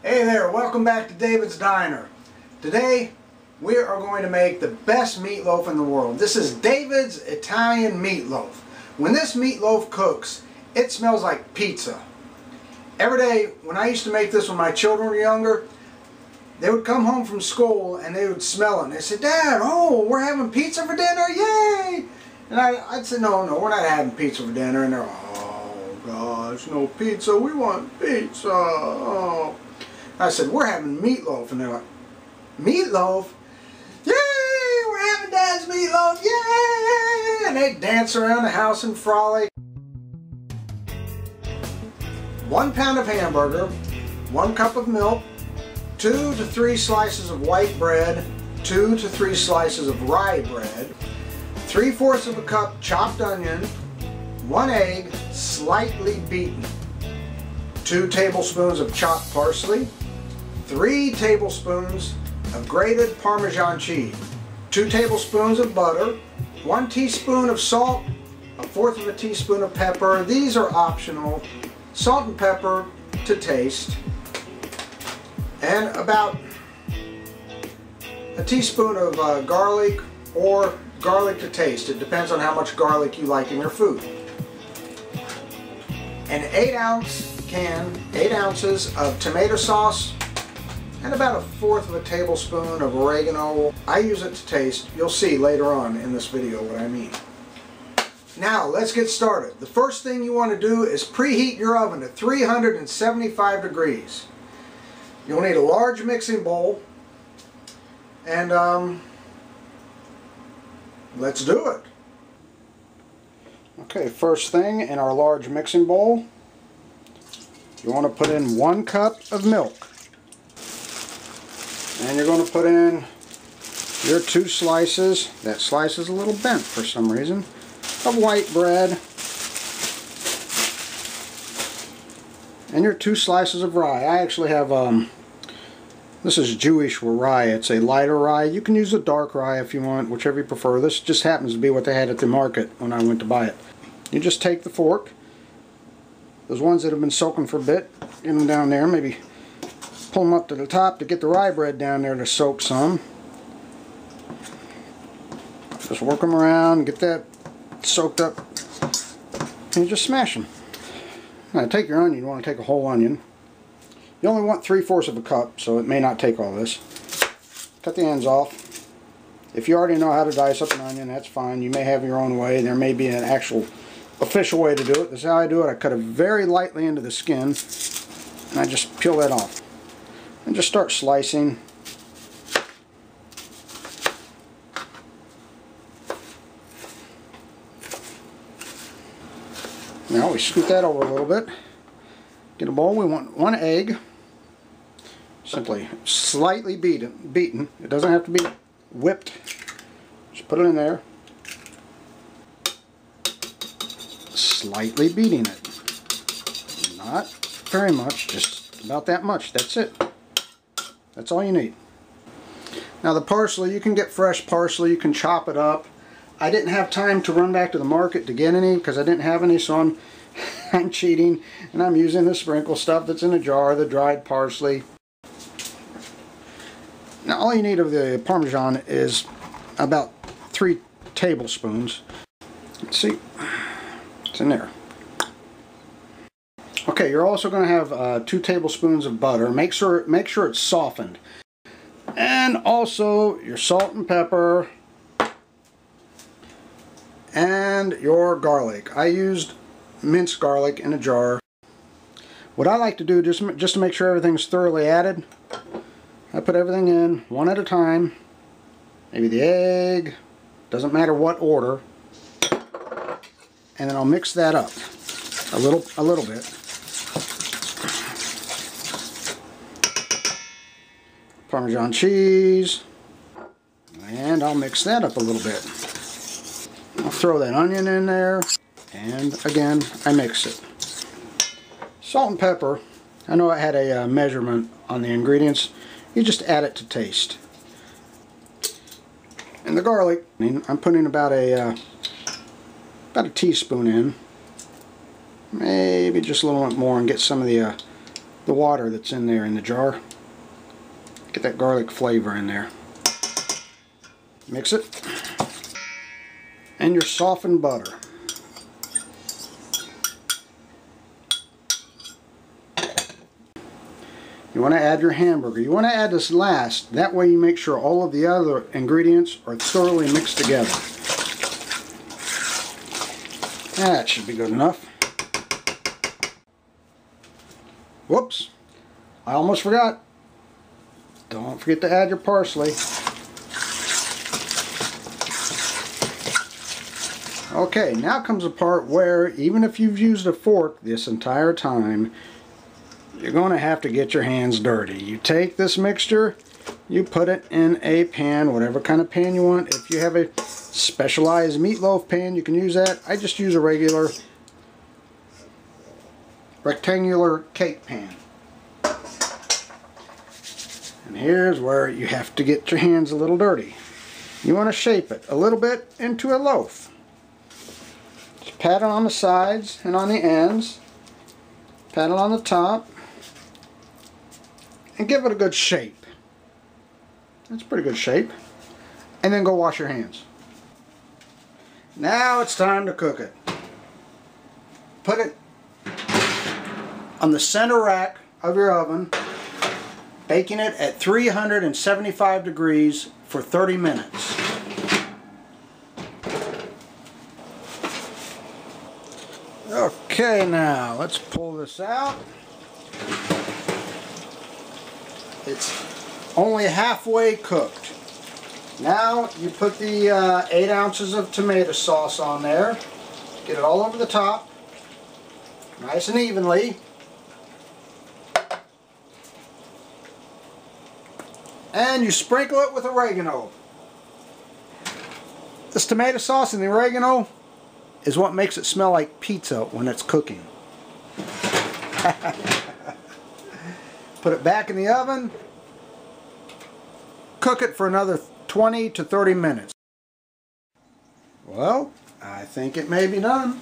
Hey there, welcome back to David's Diner. Today we are going to make the best meatloaf in the world. This is David's Italian meatloaf. When this meatloaf cooks, it smells like pizza. Every day when I used to make this when my children were younger, they would come home from school and they would smell it and they said, "Dad, oh, we're having pizza for dinner, yay!" And I'd say, no, we're not having pizza for dinner. And they're, "Oh gosh, no pizza, we want pizza." Oh. I said, "We're having meatloaf." And they're like, "Meatloaf? Yay! We're having Dad's meatloaf! Yay!" And they dance around the house and frolic. 1 pound of hamburger, 1 cup of milk, 2 to 3 slices of white bread, 2 to 3 slices of rye bread, 3/4 of a cup chopped onion, 1 egg slightly beaten, 2 tablespoons of chopped parsley, 3 tablespoons of grated Parmesan cheese, 2 tablespoons of butter, 1 teaspoon of salt, 1/4 of a teaspoon of pepper. These are optional. Salt and pepper to taste, and about a teaspoon of garlic or garlic to taste. It depends on how much garlic you like in your food. An 8-ounce can, 8 ounces of tomato sauce, and about 1/4 of a tablespoon of oregano. I use it to taste. You'll see later on in this video what I mean. Now let's get started. The first thing you want to do is preheat your oven to 375 degrees. You'll need a large mixing bowl, and let's do it. Okay, first thing, in our large mixing bowl, you want to put in 1 cup of milk. And you're going to put in your 2 slices, that slice is a little bent for some reason, of white bread, and your 2 slices of rye. I actually have, this is Jewish rye. It's a lighter rye. You can use a dark rye if you want, whichever you prefer. This just happens to be what they had at the market when I went to buy it. You just take the fork, those ones that have been soaking for a bit, get them down there, maybe pull them up to the top to get the rye bread down there to soak some. Just work them around, get that soaked up, and you just smash them. Now take your onion, you want to take a whole onion. You only want 3/4 of a cup, so it may not take all this. Cut the ends off. If you already know how to dice up an onion, that's fine. You may have your own way. There may be an actual official way to do it. This is how I do it. I cut it very lightly into the skin, and I just peel that off. And just start slicing. Now we scoot that over a little bit. Get a bowl. We want 1 egg. Simply slightly beaten. It doesn't have to be whipped. Just put it in there. Slightly beating it. Not very much, just about that much. That's it. That's all you need. Now the parsley, you can get fresh parsley. You can chop it up. I didn't have time to run back to the market to get any because I didn't have any, so I'm cheating, and I'm using the sprinkle stuff that's in a jar, the dried parsley. Now all you need of the Parmesan is about 3 tablespoons. Let's see, it's in there. Okay, you're also going to have 2 tablespoons of butter. Make sure it's softened, and also your salt and pepper. And your garlic. I used minced garlic in a jar. What I like to do, just to make sure everything's thoroughly added, I put everything in one at a time. Maybe the egg, doesn't matter what order. And then I'll mix that up a little bit. Parmesan cheese, and I'll mix that up a little bit. I'll throw that onion in there, and again I mix it. Salt and pepper, I know I had a measurement on the ingredients. You just add it to taste. And the garlic, I'm putting about a teaspoon in, maybe just a little bit more, and get some of the the water that's in there in the jar. Get that garlic flavor in there. Mix it. And your softened butter. You want to add your hamburger. You want to add this last. That way you make sure all of the other ingredients are thoroughly mixed together. That should be good enough. Whoops. I almost forgot. Don't forget to add your parsley. Okay, now comes the part where even if you've used a fork this entire time, you're going to have to get your hands dirty. You take this mixture, you put it in a pan, whatever kind of pan you want. If you have a specialized meatloaf pan, you can use that. I just use a regular rectangular cake pan. And here's where you have to get your hands a little dirty. You want to shape it a little bit into a loaf. Just pat it on the sides and on the ends. Pat it on the top. And give it a good shape. That's a pretty good shape. And then go wash your hands. Now it's time to cook it. Put it on the center rack of your oven, baking it at 375 degrees for 30 minutes. Okay, now let's pull this out. It's only halfway cooked. Now you put the 8 ounces of tomato sauce on there. Get it all over the top, nice and evenly. And you sprinkle it with oregano. This tomato sauce and the oregano is what makes it smell like pizza when it's cooking. Put it back in the oven. Cook it for another 20 to 30 minutes. Well, I think it may be done.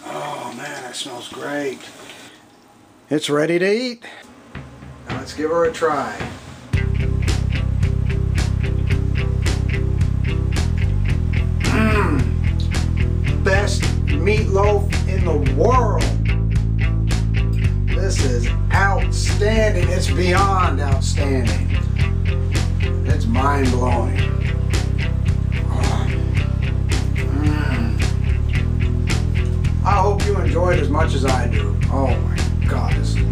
Oh man, that smells great. It's ready to eat. Now let's give her a try. Best meatloaf in the world. This is outstanding. It's beyond outstanding. It's mind-blowing. I hope you enjoyed as much as I do. Oh my God, this is